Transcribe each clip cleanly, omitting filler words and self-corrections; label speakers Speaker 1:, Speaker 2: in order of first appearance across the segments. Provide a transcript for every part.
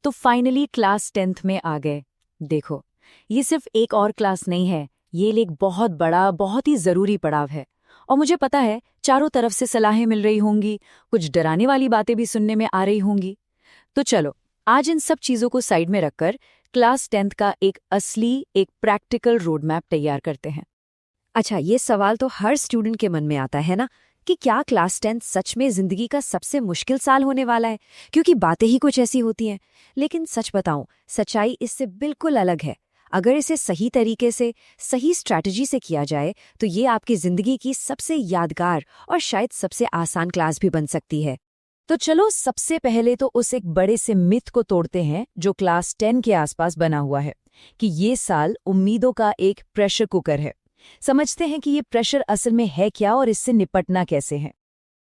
Speaker 1: तो finally class 10th में आ गए। देखो, ये सिर्फ एक और क्लास नहीं है, ये एक बहुत बड़ा, बहुत ही ज़रूरी पड़ाव है। और मुझे पता है, चारों तरफ से सलाहें मिल रही होंगी, कुछ डराने वाली बातें भी सुनने में आ रही होंगी। तो चलो, आज इन सब चीज़ों को साइड में रखकर क्लास 10th का एक असली, एक प्रैक्टिकल रोड मैप तैयार करते हैं।
Speaker 2: अच्छा, ये सवाल तो हर स्टूडेंट के मन में आता है ना कि क्या क्लास 10 सच में जिंदगी का सबसे मुश्किल साल होने वाला है, क्योंकि बातें ही कुछ ऐसी होती हैं। लेकिन सच बताऊं, सच्चाई इससे बिल्कुल अलग है। अगर इसे सही तरीके से, सही स्ट्रैटेजी से किया जाए तो ये आपकी जिंदगी की सबसे यादगार और शायद सबसे आसान क्लास भी बन सकती है।
Speaker 1: तो चलो, सबसे पहले तो उस एक बड़े से मिथ को तोड़ते हैं जो क्लास 10 के आसपास बना हुआ है, कि ये साल उम्मीदों का एक प्रेशर कुकर है। समझते हैं कि ये प्रेशर असल में है क्या और इससे निपटना कैसे है।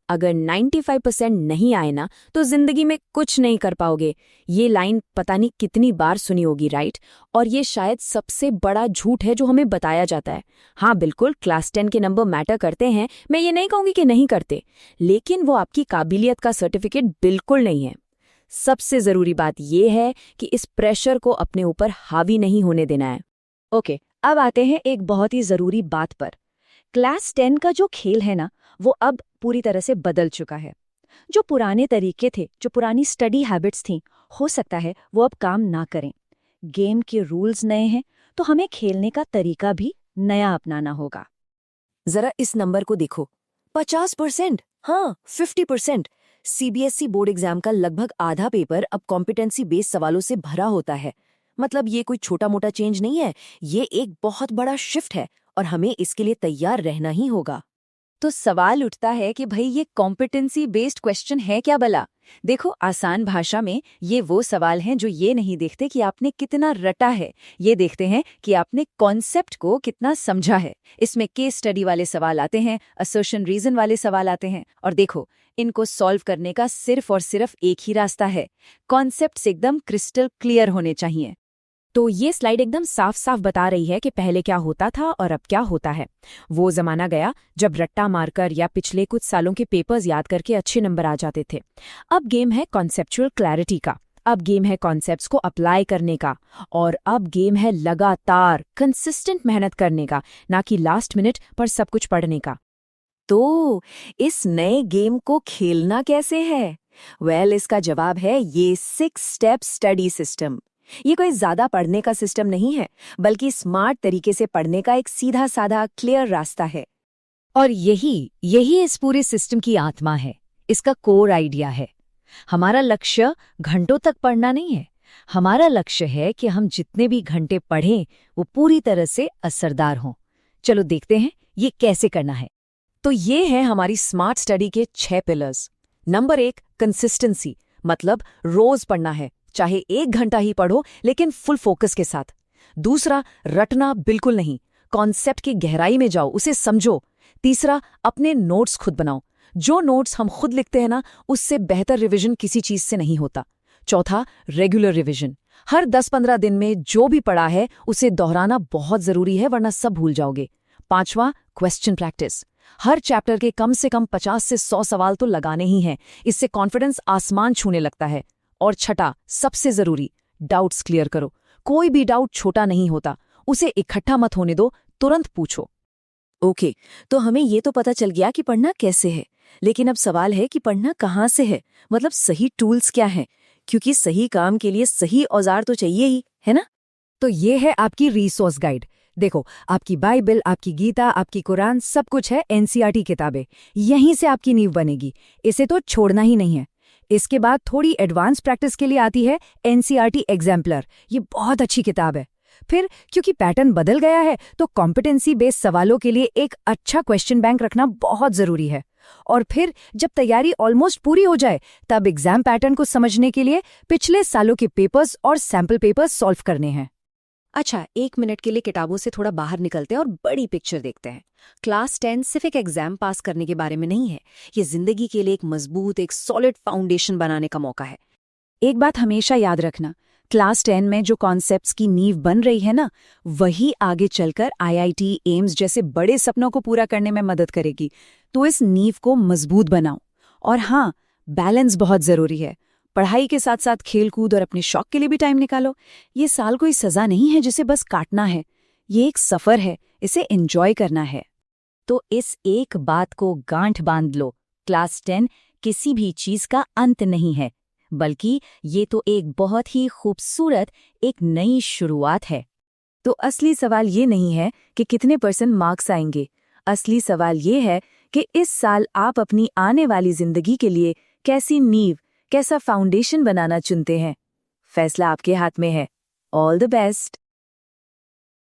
Speaker 2: अगर 95% नहीं आए ना तो जिंदगी में कुछ नहीं कर पाओगे। ये लाइन पता नहीं कितनी बार सुनी होगी, राइट? और ये शायद सबसे बड़ा झूठ है जो हमें बताया जाता है। हाँ बिल्कुल, क्लास 10 के नंबर मैटर करते हैं, मैं ये नहीं कहूंगी कि नहीं करते, लेकिन वो आपकी काबिलियत का सर्टिफिकेट बिल्कुल नहीं है। सबसे जरूरी बात यह है कि इस प्रेशर को अपने ऊपर हावी नहीं होने देना है।
Speaker 1: ओके, अब आते हैं एक बहुत ही जरूरी बात पर। क्लास 10 का जो खेल है ना, वो अब पूरी तरह से बदल चुका है। जो पुराने तरीके थे, जो पुरानी स्टडी हैबिट्स थीं, हो सकता है वो अब काम ना करें। गेम के रूल्स नए हैं, तो हमें खेलने का तरीका भी नया अपनाना होगा।
Speaker 2: जरा इस नंबर को देखो, 50%, हाँ 50%। सीबीएसई बोर्ड एग्जाम का लगभग आधा पेपर अब कॉम्पिटेंसी बेस्ड सवालों से भरा होता है। मतलब ये कोई छोटा मोटा चेंज नहीं है, ये एक बहुत बड़ा शिफ्ट है और हमें इसके लिए तैयार रहना ही होगा।
Speaker 1: तो सवाल उठता है कि भाई, ये कॉम्पिटेंसी बेस्ड क्वेश्चन है क्या भला? देखो, आसान भाषा में ये वो सवाल हैं जो ये नहीं देखते कि आपने कितना रटा है, ये देखते हैं कि आपने कॉन्सेप्ट को कितना समझा है। इसमें केस स्टडी वाले सवाल आते हैं, असर्शन रीजन वाले सवाल आते हैं। और देखो, इनको सॉल्व करने का सिर्फ और सिर्फ एक ही रास्ता है, कॉन्सेप्ट्स एकदम क्रिस्टल क्लियर होने चाहिए।
Speaker 2: तो ये स्लाइड एकदम साफ साफ बता रही है कि पहले क्या होता था और अब क्या होता है। वो जमाना गया जब रट्टा मारकर या पिछले कुछ सालों के पेपर्स याद करके अच्छे नंबर आ जाते थे। अब गेम है कॉन्सेप्चुअल क्लैरिटी का, अब गेम है कॉन्सेप्ट्स को अप्लाई करने का, और अब गेम है लगातार कंसिस्टेंट मेहनत करने का, ना कि लास्ट मिनट पर सब कुछ पढ़ने का। तो इस नए गेम को खेलना कैसे है? इसका जवाब है ये 6 स्टेप स्टडी सिस्टम। ये कोई ज्यादा पढ़ने का सिस्टम नहीं है, बल्कि स्मार्ट तरीके से पढ़ने का एक सीधा साधा क्लियर रास्ता है।
Speaker 1: और यही इस पूरे सिस्टम की आत्मा है, इसका कोर आइडिया है। हमारा लक्ष्य घंटों तक पढ़ना नहीं है, हमारा लक्ष्य है कि हम जितने भी घंटे पढ़ें वो पूरी तरह से असरदार हों। चलो देखते हैं ये कैसे करना है।
Speaker 2: तो ये है हमारी स्मार्ट स्टडी के 6 पिलर्स। नंबर 1, कंसिस्टेंसी, मतलब रोज पढ़ना है, चाहे 1 घंटा ही पढ़ो लेकिन फुल फोकस के साथ। दूसरा, रटना बिल्कुल नहीं, कॉन्सेप्ट की गहराई में जाओ, उसे समझो। तीसरा, अपने नोट्स खुद बनाओ, जो नोट्स हम खुद लिखते हैं ना, उससे बेहतर रिवीजन किसी चीज से नहीं होता। चौथा, रेगुलर रिवीजन, हर 10-15 दिन में जो भी पढ़ा है उसे दोहराना बहुत जरूरी है, वरना सब भूल जाओगे। पांचवा, क्वेश्चन प्रैक्टिस, हर चैप्टर के कम से कम 50 से 100 सवाल तो लगाने ही हैं, इससे कॉन्फिडेंस आसमान छूने लगता है। और छठा, सबसे जरूरी, डाउट्स क्लियर करो। कोई भी डाउट छोटा नहीं होता, उसे इकट्ठा मत होने दो, तुरंत पूछो। ओके, तो हमें ये तो पता चल गया कि पढ़ना कैसे है, लेकिन अब सवाल है कि पढ़ना कहाँ से है, मतलब सही टूल्स क्या हैं, क्योंकि सही काम के लिए सही औजार तो चाहिए ही, है ना?
Speaker 1: तो ये है आपकी रिसोर्स गाइड। देखो, आपकी बाइबल, आपकी गीता, आपकी कुरान, सब कुछ है एनसीईआरटी किताबें। यहीं से आपकी नींव बनेगी, इसे तो छोड़ना ही नहीं है। इसके बाद थोड़ी एडवांस प्रैक्टिस के लिए आती है एनसीईआरटी एग्जाम्पलर, ये बहुत अच्छी किताब है। फिर क्योंकि पैटर्न बदल गया है तो कॉम्पिटेंसी बेस्ड सवालों के लिए एक अच्छा क्वेश्चन बैंक रखना बहुत जरूरी है। और फिर जब तैयारी ऑलमोस्ट पूरी हो जाए, तब एग्जाम पैटर्न को समझने के लिए पिछले सालों के पेपर्स और सैंपल पेपर्स सॉल्व करने हैं।
Speaker 2: अच्छा, 1 मिनट के लिए किताबों से थोड़ा बाहर निकलते हैं और बड़ी पिक्चर देखते हैं। क्लास 10 सिर्फ एक एग्जाम पास करने के बारे में नहीं है, ये जिंदगी के लिए एक मजबूत, एक सॉलिड फाउंडेशन बनाने का मौका है।
Speaker 1: एक बात हमेशा याद रखना, क्लास 10 में जो कॉन्सेप्ट्स की नींव बन रही है ना, वही आगे चलकर आईआईटी, एम्स जैसे बड़े सपनों को पूरा करने में मदद करेगी। तो इस नींव को मजबूत बनाओ। और हाँ, बैलेंस बहुत जरूरी है।
Speaker 2: पढ़ाई के साथ साथ खेलकूद और अपने शौक के लिए भी टाइम निकालो। ये साल कोई सजा नहीं है जिसे बस काटना है, ये एक सफर है, इसे एंजॉय करना है।
Speaker 1: तो इस एक बात को गांठ बांध लो, क्लास 10 किसी भी चीज का अंत नहीं है, बल्कि ये तो एक बहुत ही खूबसूरत एक नई शुरुआत है। तो असली सवाल ये नहीं है कि कितने % मार्क्स आएंगे, असली सवाल ये है कि इस साल आप अपनी आने वाली जिंदगी के लिए कैसी नींव, कैसा फाउंडेशन बनाना चुनते हैं। फैसला आपके हाथ में है। All the best.